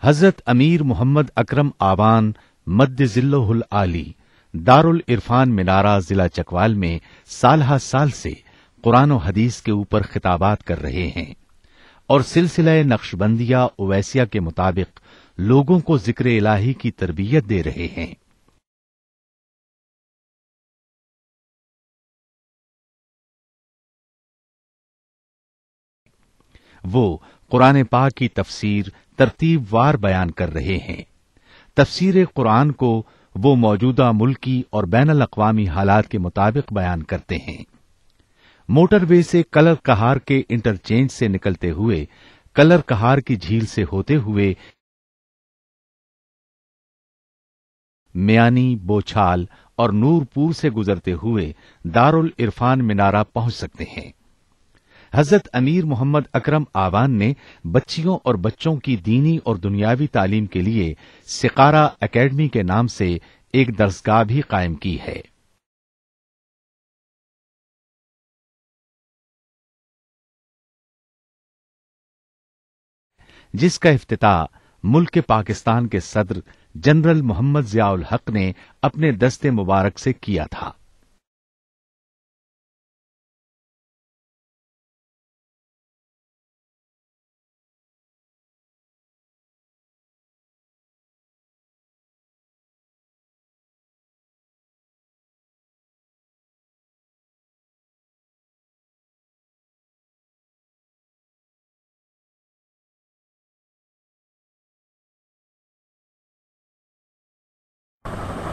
حضرت امیر محمد اکرم آوان مد ذلہ العالی دارالعرفان منارہ ضلع چکوال میں سالہ سال سے قرآن و حدیث کے اوپر خطابات کر رہے ہیں اور سلسلہ نقشبندیہ اویسیہ کے مطابق لوگوں کو ذکر الہی کی تربیت دے رہے ہیں۔ وہ قرآن پاک کی تفسیر ترتیب وار بیان کر رہے ہیں۔ تفسیر قرآن کو وہ موجودہ ملکی اور بین الاقوامی حالات کے مطابق بیان کرتے ہیں۔ موٹر وے سے کلر کہار کے انٹرچینج سے نکلتے ہوئے کلر کہار کی جھیل سے ہوتے ہوئے میانی، بوچھال اور نورپور سے گزرتے ہوئے دارالعرفان منارہ پہنچ سکتے ہیں۔ حضرت امیر محمد اکرم آوان نے بچیوں اور بچوں کی دینی اور دنیاوی تعلیم کے لیے سقارہ اکیڈمی کے نام سے ایک درسگاہ بھی قائم کی ہے۔ جس کا افتتاح ملک پاکستان کے صدر جنرل محمد ضیاء الحق نے اپنے دست مبارک سے کیا تھا۔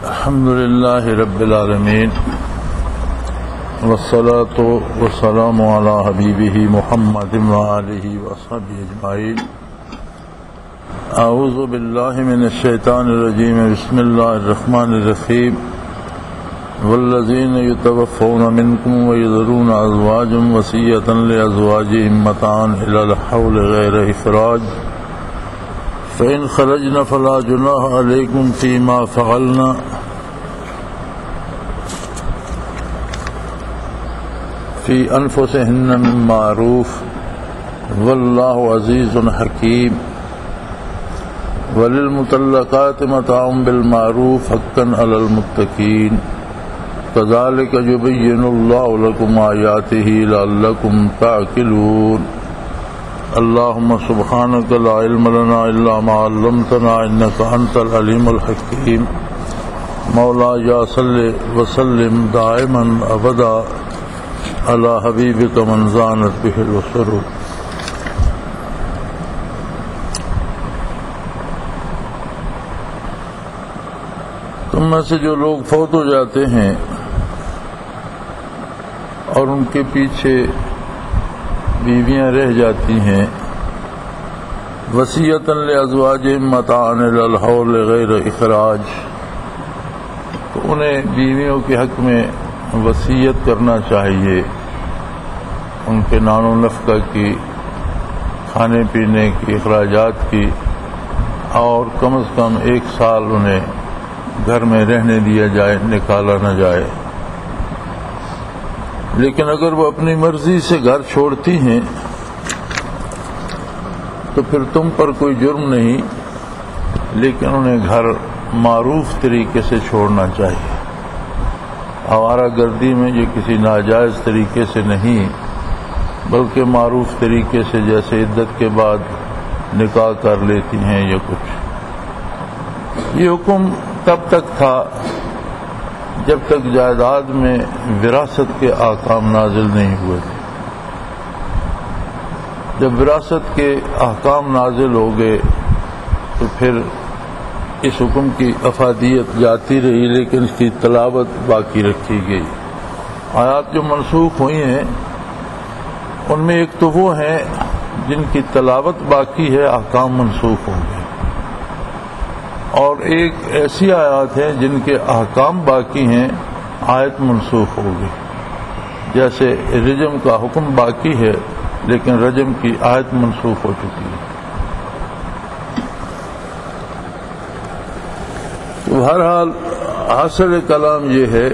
الحمد للہ رب العالمین والصلاة والسلام علی حبیبہ محمد وآلہ وصحبہ اجمعین۔ اعوذ باللہ من الشیطان الرجیم، بسم اللہ الرحمن الرحیم۔ والذین یتوفون منکم ویذرون ازواجا وصیۃ لازواجہم متاعا الی الحول غیر اخراج فإن خرجن فلا جناح علیکم فیما فعلن فی انفسہن من معروف واللہ عزیز حکیم۔ وللمطلقات متاع بالمعروف حقا علی المتقین کذلک یبین اللہ لکم آیاتہ لعلکم تعقلون۔ اللہم سبحانک لا علم لنا الا ما علمتنا انک انت العلیم الحکیم۔ مولا یا صلی وسلم دائما ابدا علی حبیبک من زانت بہ السرور۔ تم میں سے جو لوگ فوت ہو جاتے ہیں اور ان کے پیچھے بیویاں رہ جاتی ہیں، وصیۃ لازواجہم متاعا الی الحول غیر اخراج، تو انہیں بیویوں کے حق میں وصیت کرنا چاہیے، ان کے نان و نفقہ کی، کھانے پینے کی، اخراجات کی، اور کم از کم 1 سال انہیں گھر میں رہنے دیا جائے، نکالا نہ جائے۔ لیکن اگر وہ اپنی مرضی سے گھر چھوڑتی ہیں تو پھر تم پر کوئی جرم نہیں، لیکن انہیں گھر معروف طریقے سے چھوڑنا چاہیے۔ آوارہ گردی میں یہ کسی ناجائز طریقے سے نہیں، بلکہ معروف طریقے سے، جیسے عدت کے بعد نکاح کر لیتی ہیں یا کچھ۔ یہ حکم تب تک تھا جب تک جائیداد میں وراثت کے احکام نازل نہیں ہوئے تھے۔ جب وراثت کے احکام نازل ہو گئے تو پھر اس حکم کی افادیت جاتی رہی، لیکن اس کی تلاوت باقی رکھی گئی۔ آیات جو منسوخ ہوئی ہیں ان میں ایک تو وہ ہیں جن کی تلاوت باقی ہے، احکام منسوخ ہوں گے، اور ایک ایسی آیات ہیں جن کے احکام باقی ہیں، آیت منسوخ ہو گئی۔ جیسے رجم کا حکم باقی ہے لیکن رجم کی آیت منسوخ ہو چکی ہے۔ تو بہرحال حاصل کلام یہ ہے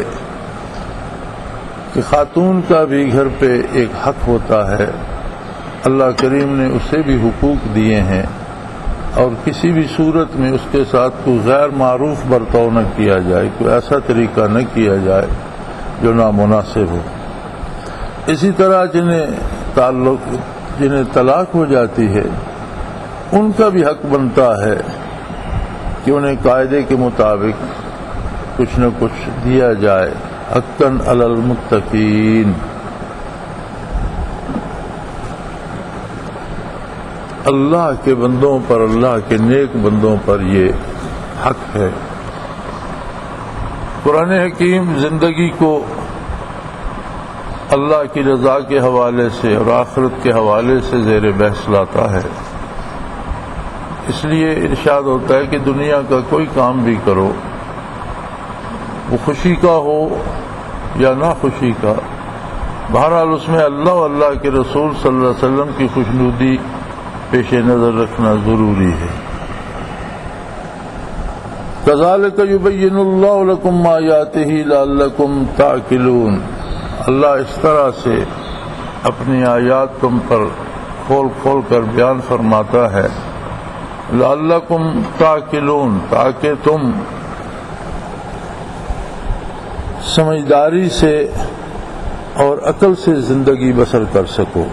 کہ خاتون کا بھی گھر پہ ایک حق ہوتا ہے، اللہ کریم نے اسے بھی حقوق دیے ہیں۔ اور کسی بھی صورت میں اس کے ساتھ کوئی غیر معروف برتاؤ نہ کیا جائے، کوئی ایسا طریقہ نہ کیا جائے جو نامناسب ہو۔ اسی طرح جنہیں طلاق ہو جاتی ہے ان کا بھی حق بنتا ہے کہ انہیں قاعدے کے مطابق کچھ نہ کچھ دیا جائے، حقاً علی المتقین۔ اللہ کے بندوں پر، اللہ کے نیک بندوں پر یہ حق ہے۔ قرآن حکیم زندگی کو اللہ کی رضا کے حوالے سے اور آخرت کے حوالے سے زیر بحث لاتا ہے۔ اس لیے ارشاد ہوتا ہے کہ دنیا کا کوئی کام بھی کرو، وہ خوشی کا ہو یا نہ خوشی کا، بہرحال اس میں اللہ و اللہ کے رسول صلی اللہ علیہ وسلم کی خوشنودی پیش نظر رکھنا ضروری ہے۔ کذالک یبین اللہ لکم آیاتہ لعلکم تعقلون، اللہ اس طرح سے اپنی آیات تم پر کھول کھول کر بیان فرماتا ہے، لعلکم تعقلون، تاکہ تم سمجھداری سے اور عقل سے زندگی بسر کر سکو۔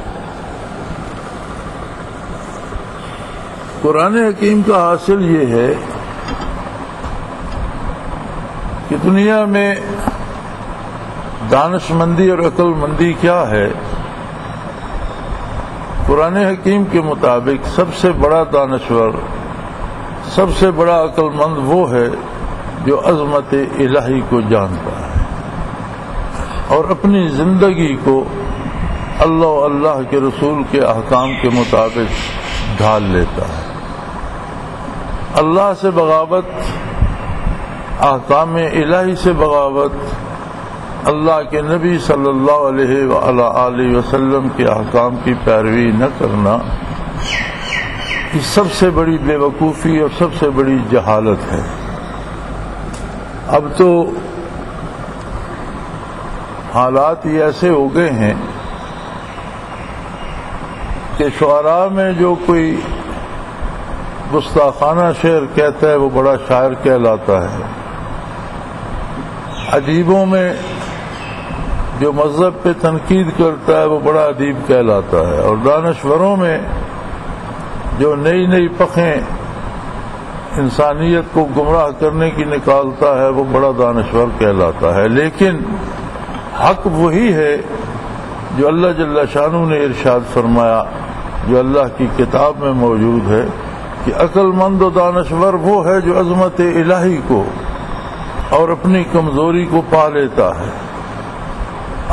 قرآن حکیم کا حاصل یہ ہے کہ دنیا میں دانش مندی اور عقل مندی کیا ہے؟ قرآن حکیم کے مطابق سب سے بڑا دانشور، سب سے بڑا عقل مند وہ ہے جو عظمت الہی کو جانتا ہے اور اپنی زندگی کو اللہ و اللہ کے رسول کے احکام کے مطابق ڈھال لیتا ہے۔ اللہ سے بغاوت، احکام الہی سے بغاوت، اللہ کے نبی صلی اللہ علیہ وآلہ وسلم کے احکام کی پیروی نہ کرنا، یہ سب سے بڑی بے وقوفی اور سب سے بڑی جہالت ہے۔ اب تو حالات یہ ایسے ہو گئے ہیں کہ شعراء میں جو کوئی گستاخانہ شعر کہتا ہے وہ بڑا شاعر کہلاتا ہے، ادیبوں میں جو مذہب پہ تنقید کرتا ہے وہ بڑا ادیب کہلاتا ہے، اور دانشوروں میں جو نئی نئی پخیں انسانیت کو گمراہ کرنے کی نکالتا ہے وہ بڑا دانشور کہلاتا ہے۔ لیکن حق وہی ہے جو اللہ جل شانہ نے ارشاد فرمایا، جو اللہ کی کتاب میں موجود ہے کہ عقل مند و دانشور وہ ہے جو عظمت الہی کو اور اپنی کمزوری کو پا لیتا ہے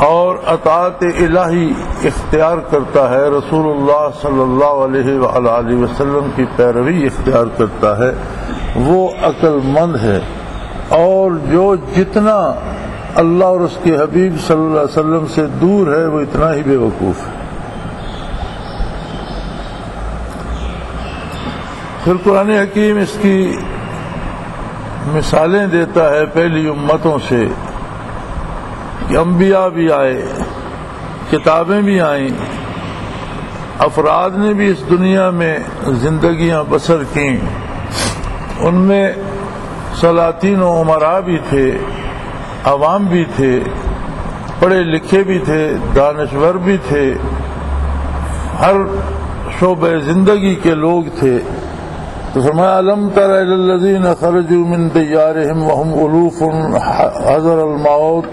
اور اطاعت الہی اختیار کرتا ہے، رسول اللہ صلی اللہ علیہ وآلہ وسلم کی پیروی اختیار کرتا ہے، وہ عقل مند ہے۔ اور جو جتنا اللہ اور اس کے حبیب صلی اللہ علیہ وسلم سے دور ہے وہ اتنا ہی بے وقوف ہے۔ پھر قرآن حکیم اس کی مثالیں دیتا ہے پہلی امتوں سے کہ انبیاء بھی آئے، کتابیں بھی آئیں، افراد نے بھی اس دنیا میں زندگیاں بسر کیں، ان میں سلاطین و امراء بھی تھے، عوام بھی تھے، پڑھے لکھے بھی تھے، دانشور بھی تھے، ہر شعبہ زندگی کے لوگ تھے۔ تو فرمایا الم تر الی الذین خرجوا من دیارہم وهم الوف حذر الموت،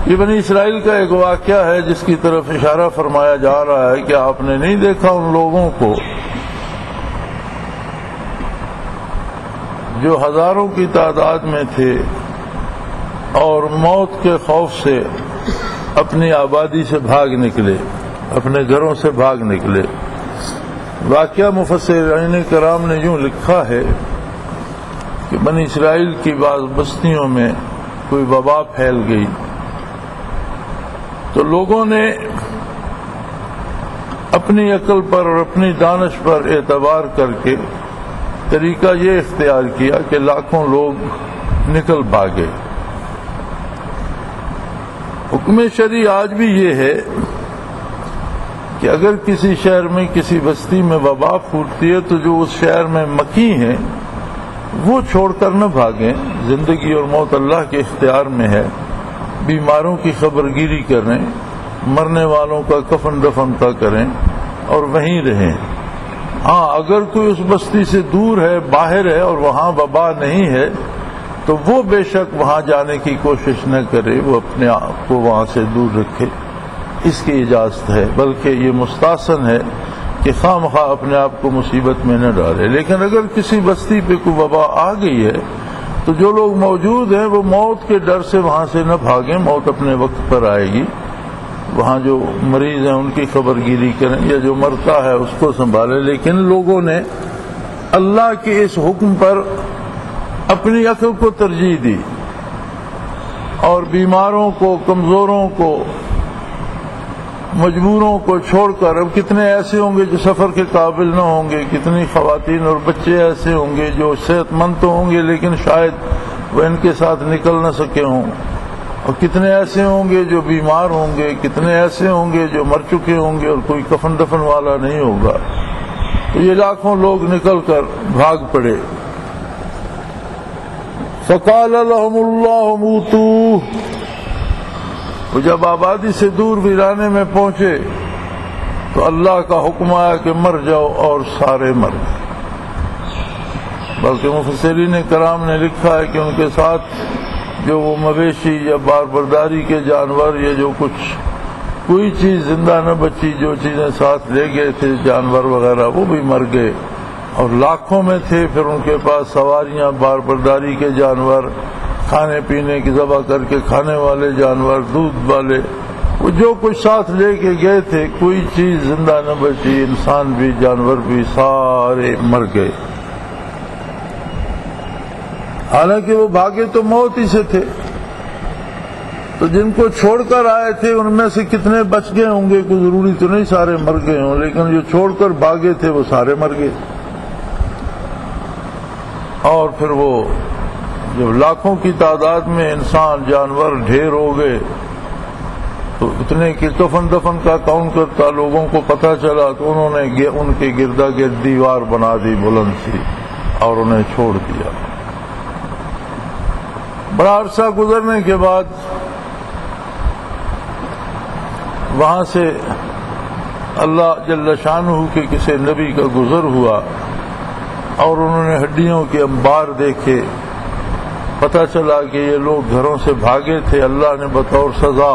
یہ بنی اسرائیل کا ایک واقعہ ہے جس کی طرف اشارہ فرمایا جا رہا ہے کہ آپ نے نہیں دیکھا ان لوگوں کو جو ہزاروں کی تعداد میں تھے اور موت کے خوف سے اپنی آبادی سے بھاگ نکلے، اپنے گھروں سے بھاگ نکلے۔ واقعہ مفسرین کرام نے یوں لکھا ہے کہ بنی اسرائیل کی بعض بستیوں میں کوئی وبا پھیل گئی تو لوگوں نے اپنی عقل پر اور اپنی دانش پر اعتبار کر کے طریقہ یہ اختیار کیا کہ لاکھوں لوگ نکل بھاگے۔ حکم شرعی آج بھی یہ ہے کہ اگر کسی شہر میں کسی بستی میں وبا پھوٹتی ہے تو جو اس شہر میں مکی ہیں وہ چھوڑ کر نہ بھاگیں، زندگی اور موت اللہ کے اختیار میں ہے، بیماروں کی خبرگیری کریں، مرنے والوں کا کفن دفن کا کریں اور وہیں رہیں۔ ہاں اگر کوئی اس بستی سے دور ہے، باہر ہے اور وہاں وبا نہیں ہے تو وہ بے شک وہاں جانے کی کوشش نہ کرے، وہ اپنے آپ کو وہاں سے دور رکھے، اس کی اجازت ہے، بلکہ یہ مستحسن ہے کہ خواہ مخواہ اپنے آپ کو مصیبت میں نہ ڈالے۔ لیکن اگر کسی بستی پہ کوئی وبا آ گئی ہے تو جو لوگ موجود ہیں وہ موت کے ڈر سے وہاں سے نہ بھاگیں، موت اپنے وقت پر آئے گی، وہاں جو مریض ہیں ان کی خبرگیری کریں یا جو مرتا ہے اس کو سنبھالیں۔ لیکن لوگوں نے اللہ کے اس حکم پر اپنی عقل کو ترجیح دی اور بیماروں کو، کمزوروں کو، مجبوروں کو چھوڑ کر، اب کتنے ایسے ہوں گے جو سفر کے قابل نہ ہوں گے، کتنی خواتین اور بچے ایسے ہوں گے جو صحت مند تو ہوں گے لیکن شاید وہ ان کے ساتھ نکل نہ سکے ہوں، اور کتنے ایسے ہوں گے جو بیمار ہوں گے، کتنے ایسے ہوں گے جو مر چکے ہوں گے اور کوئی کفن دفن والا نہیں ہوگا، تو یہ لاکھوں لوگ نکل کر بھاگ پڑے۔ فَقَالَ لَهُمُ اللَّهُ مُوتُوا، وہ جب آبادی سے دور ویرانے میں پہنچے تو اللہ کا حکم آیا کہ مر جاؤ، اور سارے مر گئے۔ بلکہ مفسرین کرام نے لکھا ہے کہ ان کے ساتھ جو وہ مویشی یا بار برداری کے جانور یا جو کچھ کوئی چیز زندہ نہ بچی، جو چیزیں ساتھ لے گئے تھے جانور وغیرہ وہ بھی مر گئے، اور لاکھوں میں تھے پھر ان کے پاس سواریاں، بار برداری کے جانور، کھانے پینے کی ذبح کر کے کھانے والے جانور، دودھ والے، وہ جو کچھ ساتھ لے کے گئے تھے کوئی چیز زندہ نہ بچی، انسان بھی جانور بھی سارے مر گئے۔ حالانکہ وہ بھاگے تو موت ہی سے تھے، تو جن کو چھوڑ کر آئے تھے ان میں سے کتنے بچ گئے ہوں گے، کوئی ضروری تو نہیں سارے مر گئے ہوں، لیکن جو چھوڑ کر بھاگے تھے وہ سارے مر گئے۔ اور پھر وہ جب لاکھوں کی تعداد میں انسان جانور ڈھیر ہو گئے تو اتنے کہ کفن دفن کا کون کرتا، لوگوں کو پتہ چلا تو انہوں نے ان کے گردا گرد دیوار بنا دی بلند سی اور انہیں چھوڑ دیا۔ بڑا عرصہ گزرنے کے بعد وہاں سے اللہ جل شانہ کے کسی نبی کا گزر ہوا اور انہوں نے ہڈیوں کے انبار دیکھے، پتہ چلا کہ یہ لوگ گھروں سے بھاگے تھے، اللہ نے بطور سزا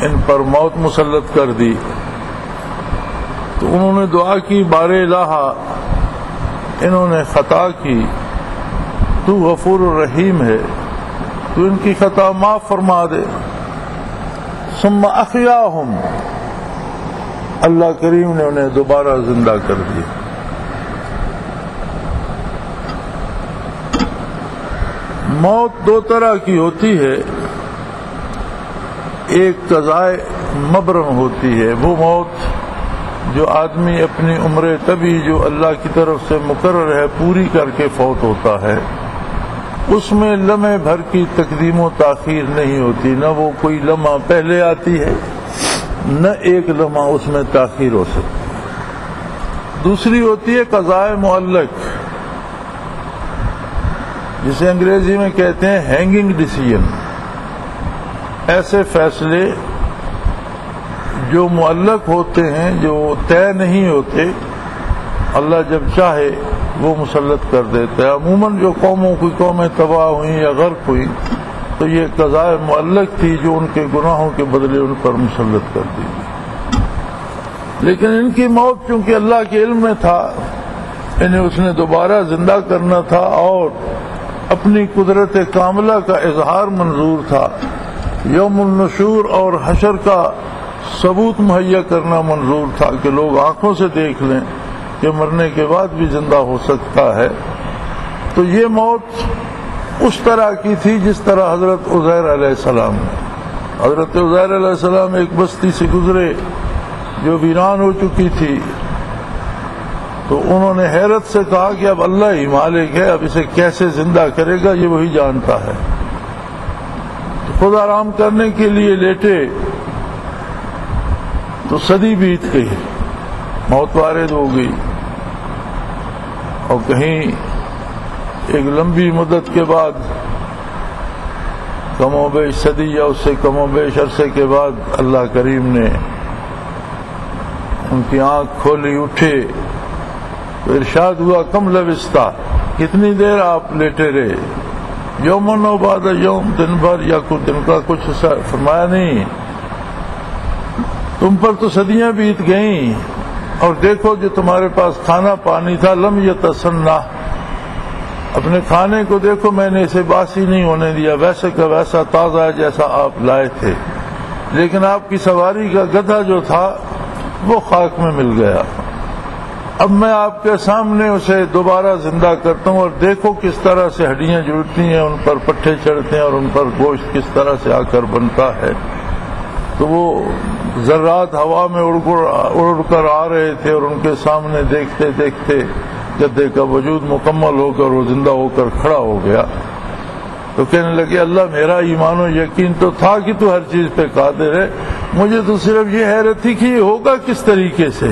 ان پر موت مسلط کر دی۔ تو انہوں نے دعا کی، بار الہ انہوں نے خطا کی، تو غفور الرحیم ہے، تو ان کی خطا معاف فرما دے۔ ثم احیاہم، اللہ کریم نے انہیں دوبارہ زندہ کر دیا۔ موت دو طرح کی ہوتی ہے، ایک قضائے مبرم ہوتی ہے، وہ موت جو آدمی اپنی عمر طبی جو اللہ کی طرف سے مقرر ہے پوری کر کے فوت ہوتا ہے، اس میں لمحے بھر کی تقدیم و تاخیر نہیں ہوتی، نہ وہ کوئی لمحہ پہلے آتی ہے نہ ایک لمحہ اس میں تاخیر ہو سکتی ہے۔ دوسری ہوتی ہے قضائے معلق، جسے انگریزی میں کہتے ہیں ہینگنگ ڈیسیژن، ایسے فیصلے جو معلق ہوتے ہیں، جو طے نہیں ہوتے، اللہ جب چاہے وہ مسلط کر دیتا ہے۔ عموماً جو قوموں کی قومیں تباہ ہوئیں یا غرق ہوئیں تو یہ قضاء معلق تھی جو ان کے گناہوں کے بدلے ان پر مسلط کر دی گئی، لیکن ان کی موت چونکہ اللہ کے علم میں تھا، انہیں اس نے دوبارہ زندہ کرنا تھا اور اپنی قدرت کاملہ کا اظہار منظور تھا، یوم النشور اور حشر کا ثبوت مہیا کرنا منظور تھا کہ لوگ آنکھوں سے دیکھ لیں کہ مرنے کے بعد بھی زندہ ہو سکتا ہے۔ تو یہ موت اس طرح کی تھی جس طرح حضرت عزیر علیہ السلام نے، حضرت عزیر علیہ السلام ایک بستی سے گزرے جو ویران ہو چکی تھی، تو انہوں نے حیرت سے کہا کہ اب اللہ ہی مالک ہے، اب اسے کیسے زندہ کرے گا یہ وہی جانتا ہے۔ تو خود آرام کرنے کے لیے لیٹے تو صدی بیت گئی، موت وارد ہو گئی، اور کہیں ایک لمبی مدت کے بعد، کم و بیش صدی یا اس سے کم و بیش عرصے کے بعد، اللہ کریم نے ان کی آنکھ کھولی، اٹھے تو ارشاد ہوا کم لبستہ، کتنی دیر آپ لیٹے رہے؟ یومن و بعد یوم، دن بھر یا کچھ دن کا کچھ ایسا فرمایا نہیں، تم پر تو صدیاں بیت گئیں، اور دیکھو جو تمہارے پاس کھانا پانی تھا، لم یتسنہ، اپنے کھانے کو دیکھو میں نے اسے باسی نہیں ہونے دیا، ویسے کا ویسا تازہ ہے جیسا آپ لائے تھے، لیکن آپ کی سواری کا گدھا جو تھا وہ خاک میں مل گیا، اب میں آپ کے سامنے اسے دوبارہ زندہ کرتا ہوں، اور دیکھو کس طرح سے ہڈیاں جڑتی ہیں، ان پر پٹھے چڑھتے ہیں، اور ان پر گوشت کس طرح سے آ کر بنتا ہے۔ تو وہ ذرات ہوا میں اڑ کر آ رہے تھے، اور ان کے سامنے دیکھتے دیکھتے گدھے کا وجود مکمل ہو کر وہ زندہ ہو کر کھڑا ہو گیا۔ تو کہنے لگے اللہ میرا ایمان و یقین تو تھا کہ تو ہر چیز پہ قادر ہے، مجھے تو صرف یہ حیرت تھی کہ یہ ہوگا کس طریقے سے۔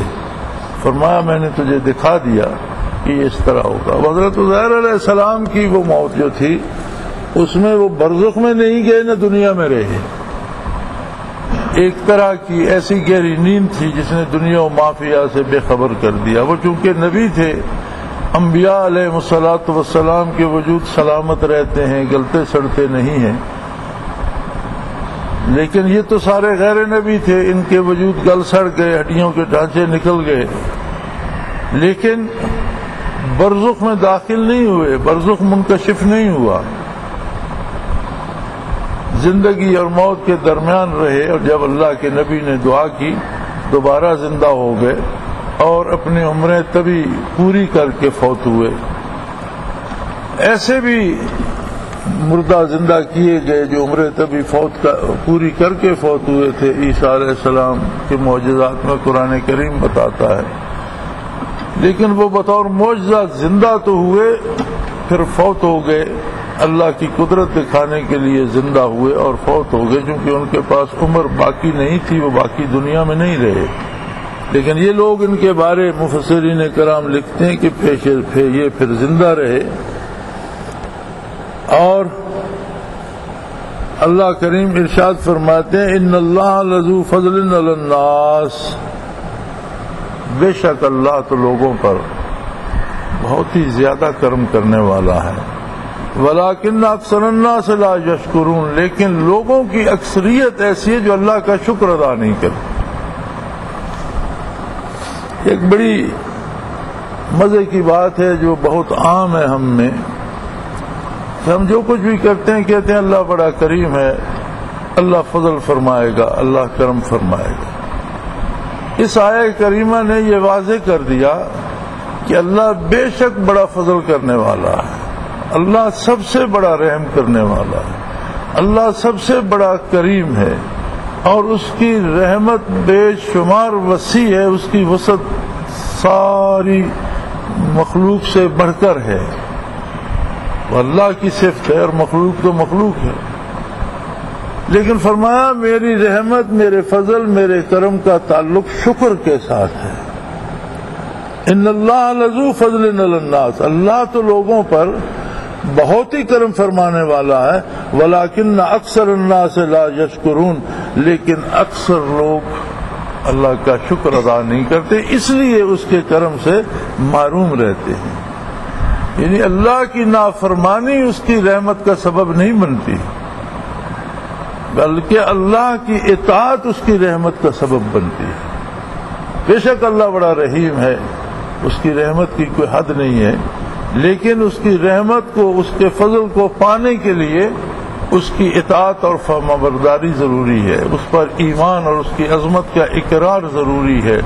فرمایا میں نے تجھے دکھا دیا کہ یہ اس طرح ہوگا۔ حضرت عزیر علیہ السلام کی وہ موت جو تھی اس میں وہ برزخ میں نہیں گئے نہ دنیا میں رہے، ایک طرح کی ایسی گہری نیند تھی جس نے دنیا و مافیا سے بے خبر کر دیا۔ وہ چونکہ نبی تھے، انبیاء علیہ الصلوۃ والسلام کے وجود سلامت رہتے ہیں، گلتے سڑتے نہیں ہیں، لیکن یہ تو سارے غیر نبی تھے، ان کے وجود گل سڑ گئے، ہڈیوں کے ڈھانچے نکل گئے، لیکن برزخ میں داخل نہیں ہوئے، برزخ منکشف نہیں ہوا، زندگی اور موت کے درمیان رہے، اور جب اللہ کے نبی نے دعا کی دوبارہ زندہ ہو گئے اور اپنی عمریں تبھی پوری کر کے فوت ہوئے۔ ایسے بھی مردہ زندہ کیے گئے جو عمریں تبھی پوری کر کے فوت ہوئے تھے۔ عیسیٰ علیہ السلام کے معجزات میں قرآن کریم بتاتا ہے، لیکن وہ بطور معجزہ زندہ تو ہوئے پھر فوت ہو گئے، اللہ کی قدرت دکھانے کے لیے زندہ ہوئے اور فوت ہو گئے، کیونکہ ان کے پاس عمر باقی نہیں تھی، وہ باقی دنیا میں نہیں رہے۔ لیکن یہ لوگ ان کے بارے مفسرین کرام لکھتے ہیں کہ یہ پھر زندہ رہے، اور اللہ کریم ارشاد فرماتے ہیں ان اللہ لذو فضل علی الناس، بے شک اللہ تو لوگوں پر بہت ہی زیادہ کرم کرنے والا ہے، ولیکن اکثر الناس لا یشکرون، لیکن لوگوں کی اکثریت ایسی ہے جو اللہ کا شکر ادا نہیں کرتی۔ ایک بڑی مزے کی بات ہے جو بہت عام ہے ہم میں، کہ ہم جو کچھ بھی کرتے ہیں کہتے ہیں اللہ بڑا کریم ہے، اللہ فضل فرمائے گا، اللہ کرم فرمائے گا۔ اس آیہ کریمہ نے یہ واضح کر دیا کہ اللہ بے شک بڑا فضل کرنے والا ہے، اللہ سب سے بڑا رحم کرنے والا ہے، اللہ سب سے بڑا کریم ہے، اور اس کی رحمت بے شمار وسیع ہے، اس کی وسعت ساری مخلوق سے بڑھ کر ہے، اللہ کی صفت ہے اور مخلوق تو مخلوق ہے، لیکن فرمایا میری رحمت، میرے فضل، میرے کرم کا تعلق شکر کے ساتھ ہے۔ ان اللہ لذو فضل علی الناس، اللہ تو لوگوں پر بہت ہی کرم فرمانے والا ہے، ولیکن اکثر الناس لا یشکرون، لیکن اکثر لوگ اللہ کا شکر ادا نہیں کرتے، اس لیے اس کے کرم سے محروم رہتے ہیں۔ یعنی اللہ کی نافرمانی اس کی رحمت کا سبب نہیں بنتی، بلکہ اللہ کی اطاعت اس کی رحمت کا سبب بنتی ہے۔ بے شک اللہ بڑا رحیم ہے، اس کی رحمت کی کوئی حد نہیں ہے، لیکن اس کی رحمت کو، اس کے فضل کو پانے کے لیے اس کی اطاعت اور فرمانبرداری ضروری ہے، اس پر ایمان اور اس کی عظمت کا اقرار ضروری ہے،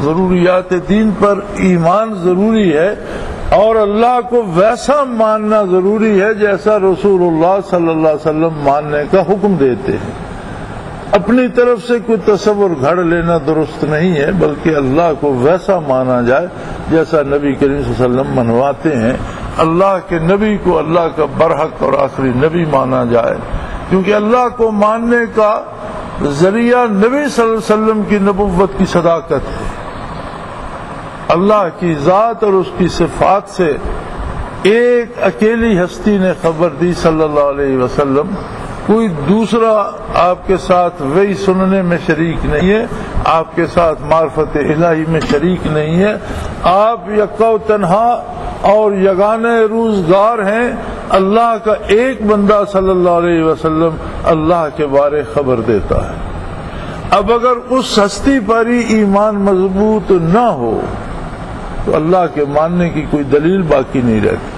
ضروریات دین پر ایمان ضروری ہے، اور اللہ کو ویسا ماننا ضروری ہے جیسا رسول اللہ صلی اللہ علیہ وسلم ماننے کا حکم دیتے ہیں۔ اپنی طرف سے کوئی تصور گھڑ لینا درست نہیں ہے، بلکہ اللہ کو ویسا مانا جائے جیسا نبی کریم صلی اللہ علیہ وسلم منواتے ہیں، اللہ کے نبی کو اللہ کا برحق اور آخری نبی مانا جائے، کیونکہ اللہ کو ماننے کا ذریعہ نبی صلی اللہ علیہ وسلم کی نبوت کی صداقت ہے۔ اللہ کی ذات اور اس کی صفات سے ایک اکیلی ہستی نے خبر دی صلی اللہ علیہ وسلم، کوئی دوسرا آپ کے ساتھ وہی سننے میں شریک نہیں ہے، آپ کے ساتھ معرفت الہی میں شریک نہیں ہے، آپ یکا و تنہا اور یگانے روزگار ہیں، اللہ کا ایک بندہ صلی اللہ علیہ وسلم اللہ کے بارے خبر دیتا ہے۔ اب اگر اس ہستی پر ہی ایمان مضبوط نہ ہو تو اللہ کے ماننے کی کوئی دلیل باقی نہیں رہتی۔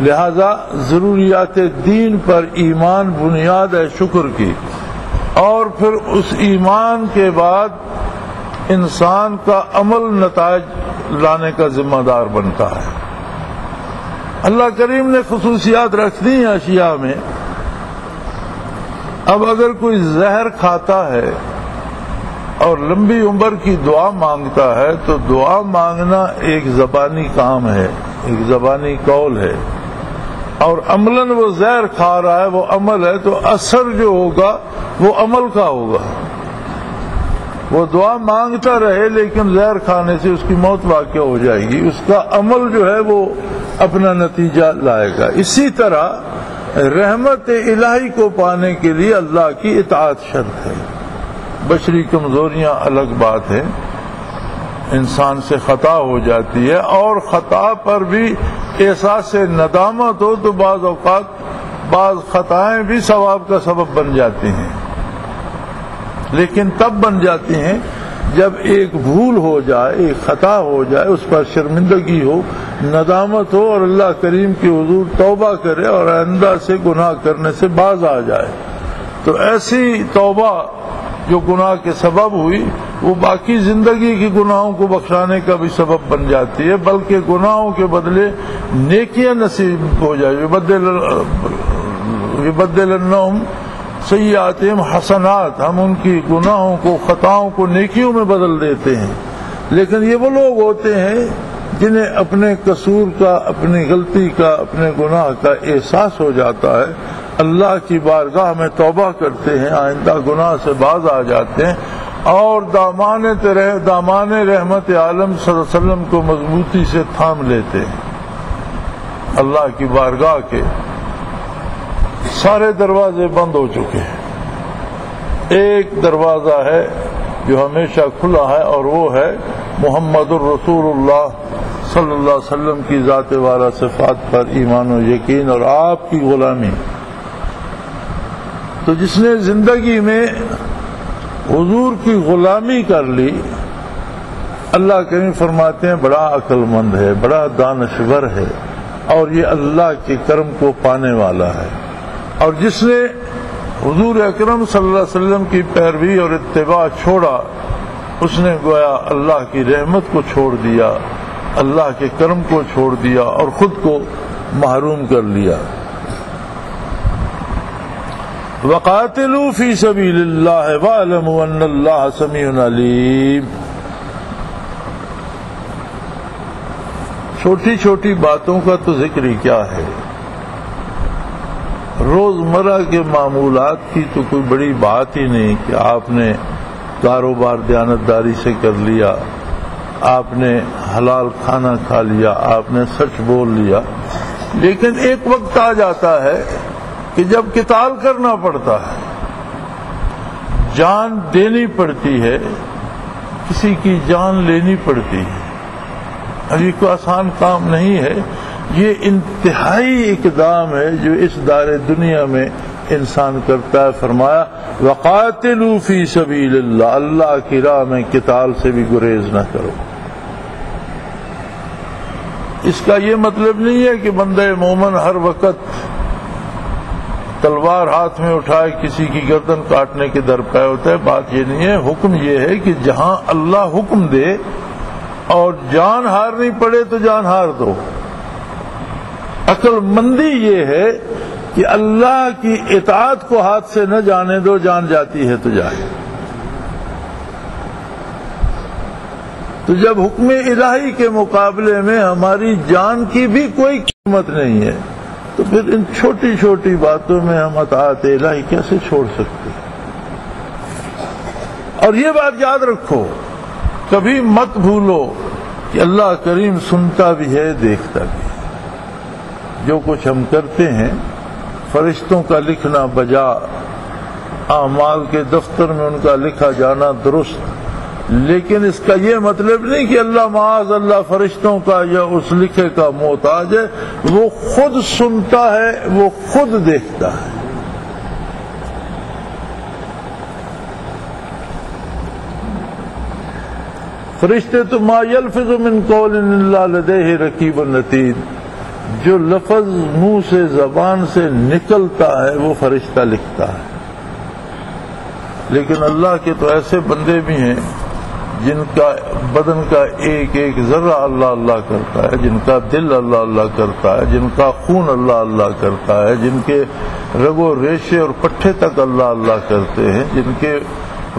لہذا ضروریات دین پر ایمان بنیاد ہے شکر کی، اور پھر اس ایمان کے بعد انسان کا عمل نتائج لانے کا ذمہ دار بنتا ہے۔ اللہ کریم نے خصوصیات رکھ دی ہیں اشیاء میں۔ اب اگر کوئی زہر کھاتا ہے اور لمبی عمر کی دعا مانگتا ہے تو دعا مانگنا ایک زبانی کام ہے، ایک زبانی قول ہے، اور عملاً وہ زہر کھا رہا ہے، وہ عمل ہے، تو اثر جو ہوگا وہ عمل کا ہوگا۔ وہ دعا مانگتا رہے لیکن زہر کھانے سے اس کی موت واقع ہو جائے گی، اس کا عمل جو ہے وہ اپنا نتیجہ لائے گا۔ اسی طرح رحمت الہی کو پانے کے لیے اللہ کی اطاعت شرط ہے۔ بشری کمزوریاں الگ بات ہے، انسان سے خطا ہو جاتی ہے، اور خطا پر بھی احساس ندامت ہو تو بعض اوقات بعض خطائیں بھی ثواب کا سبب بن جاتی ہیں، لیکن تب بن جاتی ہیں جب ایک بھول ہو جائے، ایک خطا ہو جائے، اس پر شرمندگی ہو، ندامت ہو، اور اللہ کریم کی حضور توبہ کرے اور آئندہ سے گناہ کرنے سے باز آ جائے۔ تو ایسی توبہ جو گناہ کے سبب ہوئی وہ باقی زندگی کی گناہوں کو بخشانے کا بھی سبب بن جاتی ہے، بلکہ گناہوں کے بدلے نیکیاں نصیب ہو جائے۔ یبدلنہم سیئاتہم حسنات، ہم ان کی گناہوں کو، خطاؤں کو نیکیوں میں بدل دیتے ہیں۔ لیکن یہ وہ لوگ ہوتے ہیں جنہیں اپنے قصور کا، اپنی غلطی کا، اپنے گناہ کا احساس ہو جاتا ہے، اللہ کی بارگاہ میں توبہ کرتے ہیں، آئندہ گناہ سے باز آ جاتے ہیں، اور دامان رحمت عالم صلی اللہ علیہ وسلم کو مضبوطی سے تھام لیتے ہیں۔ اللہ کی بارگاہ کے سارے دروازے بند ہو چکے ہیں، ایک دروازہ ہے جو ہمیشہ کھلا ہے، اور وہ ہے محمد الرسول اللہ صلی اللہ علیہ وسلم کی ذات والا صفات پر ایمان و یقین اور آپ کی غلامی۔ تو جس نے زندگی میں حضور کی غلامی کر لی، اللہ کریم فرماتے ہیں بڑا عقل مند ہے، بڑا دانشور ہے، اور یہ اللہ کے کرم کو پانے والا ہے۔ اور جس نے حضور اکرم صلی اللہ علیہ وسلم کی پیروی اور اتباع چھوڑا، اس نے گویا اللہ کی رحمت کو چھوڑ دیا، اللہ کے کرم کو چھوڑ دیا، اور خود کو محروم کر لیا۔ وَقَاتِلُوا فِي سَبِيلِ اللَّهِ وَاعْلَمُوا أَنَّ اللَّهَ سَمِيعٌ عَلِيمٌ۔ چھوٹی چھوٹی باتوں کا تو ذکر ہی کیا ہے، روزمرہ کے معمولات کی تو کوئی بڑی بات ہی نہیں کہ آپ نے کاروبار دیانتداری سے کر لیا، آپ نے حلال کھانا کھا لیا، آپ نے سچ بول لیا، لیکن ایک وقت آ جاتا ہے کہ جب قتال کرنا پڑتا ہے، جان دینی پڑتی ہے، کسی کی جان لینی پڑتی ہے۔ اب یہ کوئی آسان کام نہیں ہے، یہ انتہائی اقدام ہے جو اس دار دنیا میں انسان کرتا ہے۔ فرمایا وَقَاتِلُوا فِي سَبِيلِ اللَّهِ، اللہ کی راہ میں قتال سے بھی گریز نہ کرو۔ اس کا یہ مطلب نہیں ہے کہ بندہ مومن ہر وقت تلوار ہاتھ میں اٹھائے کسی کی گردن کاٹنے کے در پہ ہوتا ہے، بات یہ نہیں ہے۔ حکم یہ ہے کہ جہاں اللہ حکم دے اور جان ہارنی پڑے تو جان ہار دو۔ عقل مندی یہ ہے کہ اللہ کی اطاعت کو ہاتھ سے نہ جانے دو، جان جاتی ہے تو جائے۔ تو جب حکم الہی کے مقابلے میں ہماری جان کی بھی کوئی قیمت نہیں ہے، تو پھر ان چھوٹی چھوٹی باتوں میں ہم اطاعت الہی کیسے چھوڑ سکتے ہیں؟ اور یہ بات یاد رکھو، کبھی مت بھولو کہ اللہ کریم سنتا بھی ہے، دیکھتا بھی ہے۔ جو کچھ ہم کرتے ہیں فرشتوں کا لکھنا بجا، اعمال کے دفتر میں ان کا لکھا جانا درست، لیکن اس کا یہ مطلب نہیں کہ اللہ معاذ اللہ فرشتوں کا یا اس لکھے کا محتاج ہے۔ وہ خود سنتا ہے، وہ خود دیکھتا ہے۔ فرشتے تو ما یلفظ من قول الا لدیہ رقیب عتید، جو لفظ منہ سے زبان سے نکلتا ہے وہ فرشتہ لکھتا ہے۔ لیکن اللہ کے تو ایسے بندے بھی ہیں جن کا بدن کا ایک ایک ذرہ اللہ اللہ کرتا ہے، جن کا دل اللہ اللہ کرتا ہے، جن کا خون اللہ اللہ کرتا ہے، جن کے رگ و ریشے اور پٹھے تک اللہ اللہ کرتے ہیں، جن کے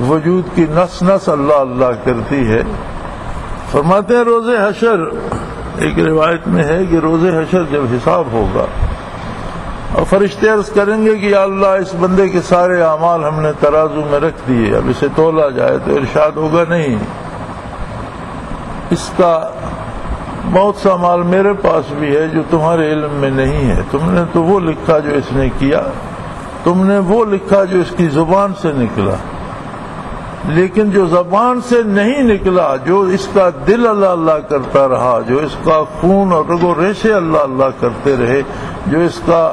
وجود کی نس نس اللہ اللہ کرتی ہے۔ فرماتے ہیں روز حشر، ایک روایت میں ہے کہ روز حشر جب حساب ہوگا اور فرشتے عرض کریں گے کہ یا اللہ اس بندے کے سارے اعمال ہم نے ترازو میں رکھ دیے، اب اسے تولا جائے، تو ارشاد ہوگا نہیں، اس کا بہت سا مال میرے پاس بھی ہے جو تمہارے علم میں نہیں ہے۔ تم نے تو وہ لکھا جو اس نے کیا، تم نے وہ لکھا جو اس کی زبان سے نکلا، لیکن جو زبان سے نہیں نکلا، جو اس کا دل اللہ اللہ کرتا رہا، جو اس کا خون اور رگ و ریشے اللہ اللہ کرتے رہے، جو اس کا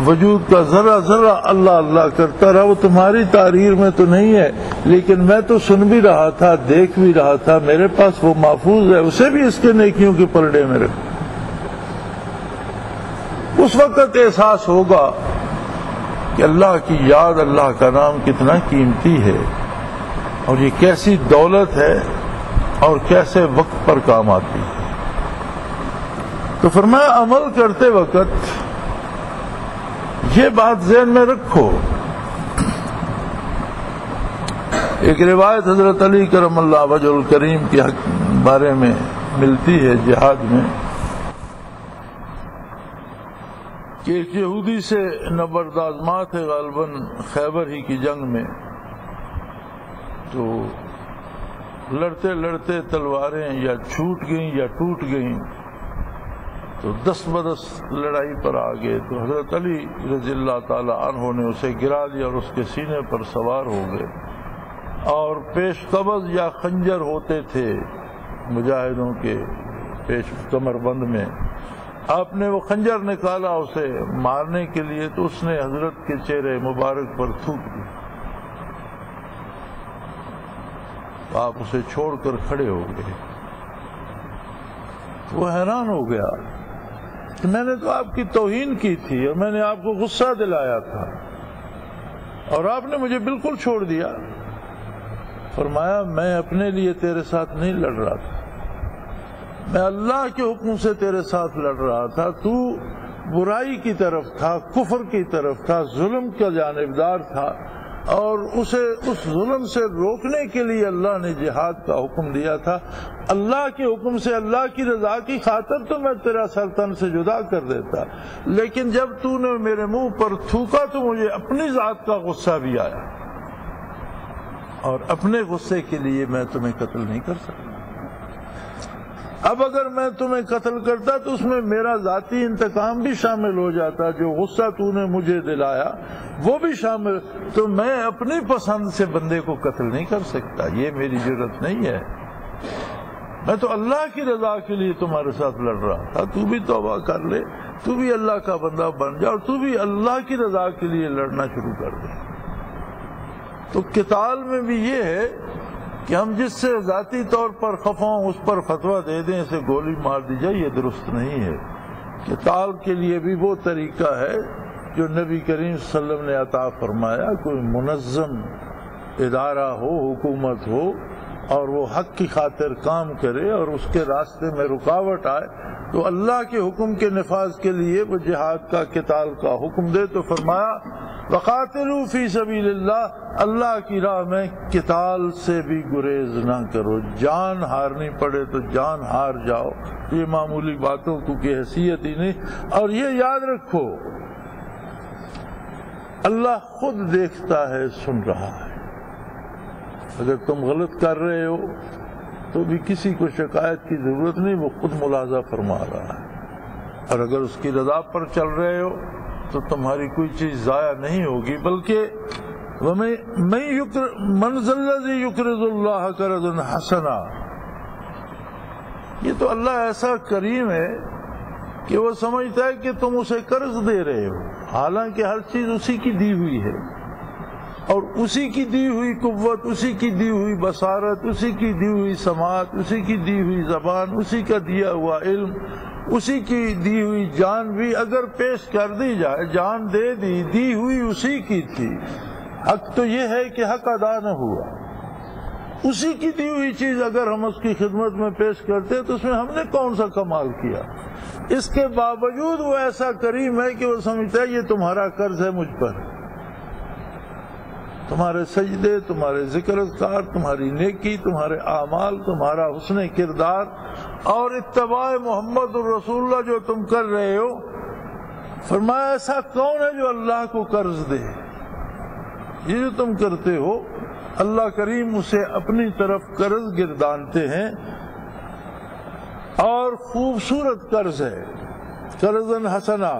وجود کا ذرہ ذرہ اللہ اللہ کرتا رہا، وہ تمہاری تحریر میں تو نہیں ہے، لیکن میں تو سن بھی رہا تھا، دیکھ بھی رہا تھا، میرے پاس وہ محفوظ ہے، اسے بھی اس کے نیکیوں کے پلڑے میں رکھ۔ اس وقت احساس ہوگا کہ اللہ کی یاد، اللہ کا نام کتنا قیمتی ہے، اور یہ کیسی دولت ہے اور کیسے وقت پر کام آتی ہے۔ تو فرمایا عمل کرتے وقت یہ بات ذہن میں رکھو۔ ایک روایت حضرت علی کرم اللہ وجہ الکریم کے بارے میں ملتی ہے جہاد میں کہ ایک یہودی سے نبردآزمات ہے غالباً خیبر ہی کی جنگ میں، تو لڑتے لڑتے تلواریں یا چھوٹ گئیں یا ٹوٹ گئیں، تو دست بدست لڑائی پر آ گئے، تو حضرت علی رضی اللہ تعالی عنہ نے اسے گرا دیا اور اس کے سینے پر سوار ہو گئے، اور پیش قبض یا خنجر ہوتے تھے مجاہدوں کے پیش کمر بند میں، آپ نے وہ خنجر نکالا اسے مارنے کے لیے، تو اس نے حضرت کے چہرے مبارک پر تھوک دی، آپ اسے چھوڑ کر کھڑے ہو گئے۔ وہ حیران ہو گیا کہ میں نے تو آپ کی توہین کی تھی اور میں نے آپ کو غصہ دلایا تھا اور آپ نے مجھے بالکل چھوڑ دیا۔ فرمایا میں اپنے لیے تیرے ساتھ نہیں لڑ رہا تھا، میں اللہ کے حکم سے تیرے ساتھ لڑ رہا تھا، تو برائی کی طرف تھا، کفر کی طرف تھا، ظلم کا جانبدار تھا، اور اسے اس ظلم سے روکنے کے لیے اللہ نے جہاد کا حکم دیا تھا۔ اللہ کے حکم سے، اللہ کی رضا کی خاطر تو میں تیرا سر تن سے جدا کر دیتا، لیکن جب تو نے میرے منہ پر تھوکا تو مجھے اپنی ذات کا غصہ بھی آیا، اور اپنے غصے کے لیے میں تمہیں قتل نہیں کر سکتا۔ اب اگر میں تمہیں قتل کرتا تو اس میں میرا ذاتی انتقام بھی شامل ہو جاتا، جو غصہ تو نے مجھے دلایا وہ بھی شامل، تو میں اپنی پسند سے بندے کو قتل نہیں کر سکتا، یہ میری جرات نہیں ہے۔ میں تو اللہ کی رضا کے لیے تمہارے ساتھ لڑ رہا تھا، تو بھی توبہ کر لے، تو بھی اللہ کا بندہ بن جا، اور تو بھی اللہ کی رضا کے لیے لڑنا شروع کر دے۔ تو قتال میں بھی یہ ہے کہ ہم جس سے ذاتی طور پر خفا ہوں اس پر فتویٰ دے دیں، اسے گولی مار دی جائے، یہ درست نہیں ہے۔ قتال کے لیے بھی وہ طریقہ ہے جو نبی کریم صلی اللہ علیہ وسلم نے عطا فرمایا، کوئی منظم ادارہ ہو، حکومت ہو، اور وہ حق کی خاطر کام کرے اور اس کے راستے میں رکاوٹ آئے تو اللہ کے حکم کے نفاذ کے لیے وہ جہاد کا، قتال کا حکم دے۔ تو فرمایا وقاتلوا فی سبیل اللہ، اللہ کی راہ میں قتال سے بھی گریز نہ کرو، جان ہارنی پڑے تو جان ہار جاؤ، یہ معمولی باتوں کو کی حیثیت ہی نہیں۔ اور یہ یاد رکھو اللہ خود دیکھتا ہے، سن رہا ہے، اگر تم غلط کر رہے ہو تو بھی کسی کو شکایت کی ضرورت نہیں، وہ خود ملاحظہ فرما رہا ہے، اور اگر اس کی رضا پر چل رہے ہو تو تمہاری کوئی چیز ضائع نہیں ہوگی، بلکہ مَنْ ذَا الَّذِي يُقْرِضُ اللَّهَ قَرْضًا حَسَنًا، یہ تو اللہ ایسا کریم ہے کہ وہ سمجھتا ہے کہ تم اسے قرض دے رہے ہو، حالانکہ ہر چیز اسی کی دی ہوئی ہے، اور اسی کی دی ہوئی قوت، اسی کی دی ہوئی بصارت، اسی کی دی ہوئی سماعت، اسی کی دی ہوئی زبان، اسی کا دیا ہوا علم، اسی کی دی ہوئی جان بھی اگر پیش کر دی جائے، جان دے دی ہوئی اسی کی تھی، حق تو یہ ہے کہ حق ادا نہ ہوا، اسی کی دی ہوئی چیز اگر ہم اس کی خدمت میں پیش کرتے تو اس میں ہم نے کون سا کمال کیا؟ اس کے باوجود وہ ایسا کریم ہے کہ وہ سمجھتا ہے یہ تمہارا قرض ہے مجھ پر، تمہارے سجدے، تمہارے ذکر اذکار، تمہاری نیکی، تمہارے اعمال، تمہارا حسن کردار اور اتباع محمد الرسول اللہ جو تم کر رہے ہو، فرمایا ایسا کون ہے جو اللہ کو قرض دے؟ یہ جو تم کرتے ہو اللہ کریم اسے اپنی طرف قرض گردانتے ہیں، اور خوبصورت قرض ہے، قرضاً حسنا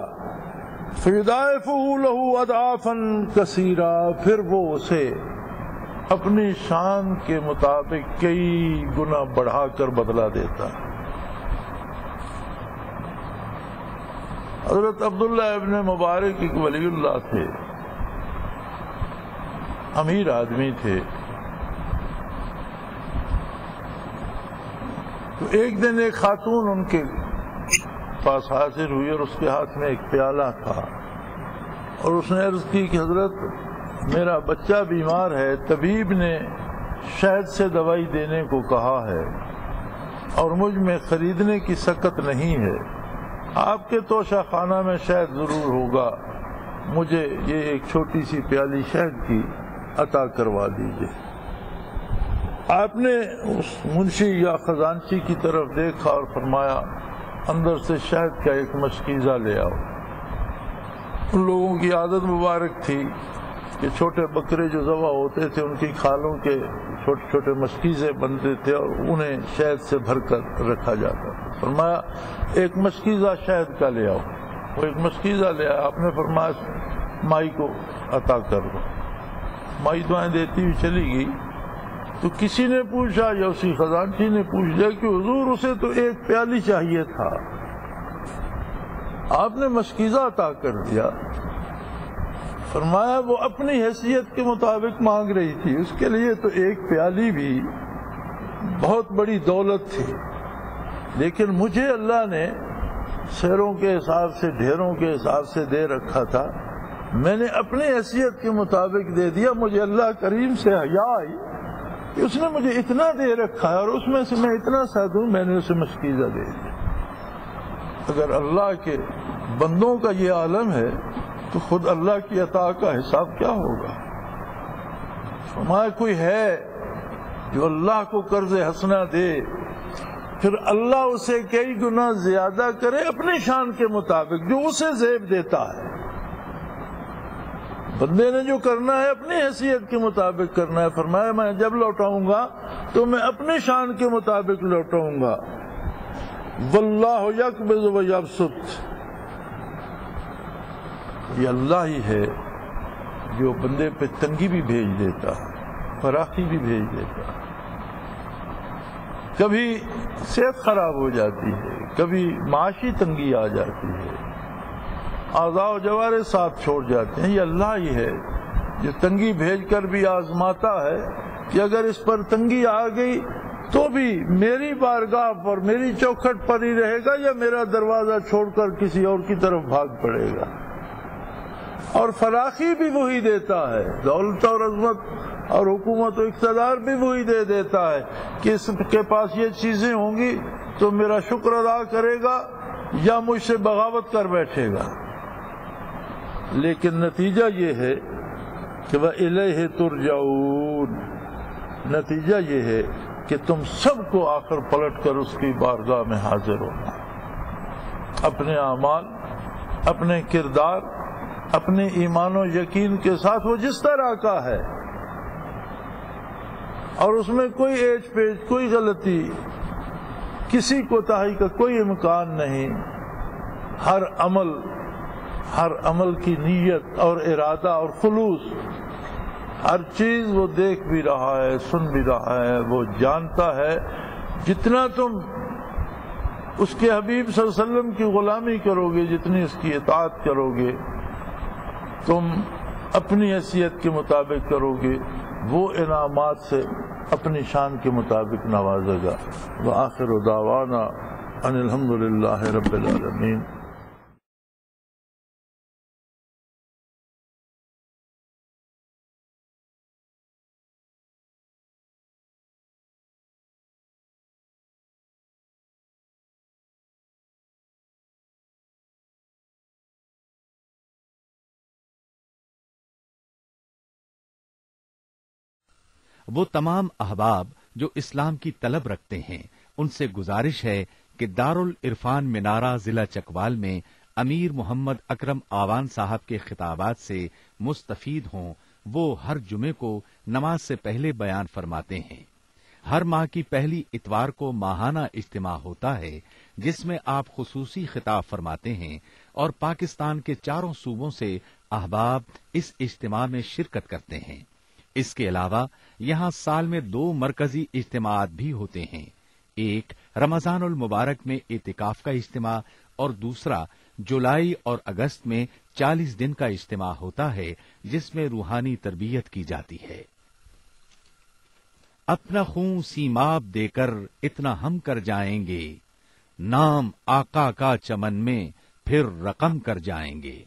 فَيُضَاعِفُهُ لَهُ أَضْعَافًا كَثِيرًا، پھر وہ اسے اپنی شان کے مطابق کئی گنا بڑھا کر بدلا دیتا ہے۔ حضرت عبداللہ ابن مبارک ایک ولی اللہ تھے، امیر آدمی تھے، تو ایک دن ایک خاتون ان کے پاس حاضر ہوئی اور اس کے ہاتھ میں ایک پیالہ تھا، اور اس نے عرض کی کہ حضرت میرا بچہ بیمار ہے، طبیب نے شہد سے دوائی دینے کو کہا ہے اور مجھ میں خریدنے کی سکت نہیں ہے، آپ کے توشہ خانہ میں شہد ضرور ہوگا، مجھے یہ ایک چھوٹی سی پیالی شہد کی عطا کروا دیجیے۔ آپ نے اس منشی یا خزانچی کی طرف دیکھا اور فرمایا اندر سے شہد کا ایک مشکیزہ لے آؤ۔ ان لوگوں کی عادت مبارک تھی کہ چھوٹے بکرے جو ذبح ہوتے تھے ان کی کھالوں کے چھوٹے چھوٹے مشکیزے بنتے تھے اور انہیں شہد سے بھر کر رکھا جاتا تھا۔ فرمایا ایک مشکیزہ شہد کا لے آؤ۔ وہ ایک مشکیزہ لے آیا، آپ نے فرمایا مائی کو عطا کر دو۔ مائی دعائیں دیتی ہوئی چلی گئی تو کسی نے پوچھا یا اسی خزانچی نے پوچھ لیا کہ حضور اسے تو ایک پیالی چاہیے تھا، آپ نے مشکیزہ عطا کر دیا۔ فرمایا وہ اپنی حیثیت کے مطابق مانگ رہی تھی، اس کے لیے تو ایک پیالی بھی بہت بڑی دولت تھی، لیکن مجھے اللہ نے شہروں کے حساب سے ڈھیروں کے حساب سے دے رکھا تھا، میں نے اپنی حیثیت کے مطابق دے دیا۔ مجھے اللہ کریم سے حیا آئی کہ اس نے مجھے اتنا دے رکھا ہے اور اس میں سے میں اتنا سا دوں، میں نے اسے مشکیزہ دے دیا۔ اگر اللہ کے بندوں کا یہ عالم ہے تو خود اللہ کی عطا کا حساب کیا ہوگا؟ فرمایا کوئی ہے جو اللہ کو قرض حسنہ دے پھر اللہ اسے کئی گنا زیادہ کرے اپنی شان کے مطابق جو اسے زیب دیتا ہے۔ بندے نے جو کرنا ہے اپنی حیثیت کے مطابق کرنا ہے۔ فرمایا میں جب لوٹاؤں گا تو میں اپنی شان کے مطابق لوٹاؤں گا۔ واللہ یقبض و یبسط، یہ اللہ ہی ہے جو بندے پہ تنگی بھی بھیج دیتا ہے، فراخی بھی بھیج دیتا ہے۔ کبھی صحت خراب ہو جاتی ہے، کبھی معاشی تنگی آ جاتی ہے، اعضاء و جوارح ساتھ چھوڑ جاتے ہیں، یہ اللہ ہی ہے جو تنگی بھیج کر بھی آزماتا ہے کہ اگر اس پر تنگی آ گئی تو بھی میری بارگاہ پر میری چوکھٹ پر ہی رہے گا یا میرا دروازہ چھوڑ کر کسی اور کی طرف بھاگ پڑے گا۔ اور فراخی بھی وہی دیتا ہے، دولت اور عظمت اور حکومت و اقتدار بھی وہی دے دیتا ہے کہ اس کے پاس یہ چیزیں ہوں گی تو میرا شکر ادا کرے گا یا مجھ سے بغاوت کر بیٹھے گا۔ لیکن نتیجہ یہ ہے کہ وَإِلَيْهِ تُرْجَعُونَ، نتیجہ یہ ہے کہ تم سب کو آخر پلٹ کر اس کی بارگاہ میں حاضر ہونا، اپنے اعمال، اپنے کردار، اپنے ایمان و یقین کے ساتھ وہ جس طرح کا ہے، اور اس میں کوئی ایج پیج، کوئی غلطی، کسی کوتاہی کا کوئی امکان نہیں، ہر عمل کی نیت اور ارادہ اور خلوص، ہر چیز وہ دیکھ بھی رہا ہے، سن بھی رہا ہے، وہ جانتا ہے۔ جتنا تم اس کے حبیب صلی اللہ علیہ وسلم کی غلامی کرو گے، جتنی اس کی اطاعت کرو گے، تم اپنی حیثیت کے مطابق کرو گے، وہ انعامات سے اپنی شان کے مطابق نوازے گا۔ وآخر دعوانا ان الحمدللہ رب العالمین۔ وہ تمام احباب جو اسلام کی طلب رکھتے ہیں ان سے گزارش ہے کہ دارالعرفان منارہ ضلع چکوال میں امیر محمد اکرم آوان صاحب کے خطابات سے مستفید ہوں۔ وہ ہر جمعے کو نماز سے پہلے بیان فرماتے ہیں۔ ہر ماہ کی پہلی اتوار کو ماہانہ اجتماع ہوتا ہے جس میں آپ خصوصی خطاب فرماتے ہیں، اور پاکستان کے چاروں صوبوں سے احباب اس اجتماع میں شرکت کرتے ہیں۔ اس کے علاوہ یہاں سال میں 2 مرکزی اجتماعات بھی ہوتے ہیں، ایک رمضان المبارک میں اعتکاف کا اجتماع اور دوسرا جولائی اور اگست میں 40 دن کا اجتماع ہوتا ہے جس میں روحانی تربیت کی جاتی ہے۔ اپنا خون سیماب دے کر اتنا ہم کر جائیں گے، نام آقا کا چمن میں پھر رقم کر جائیں گے۔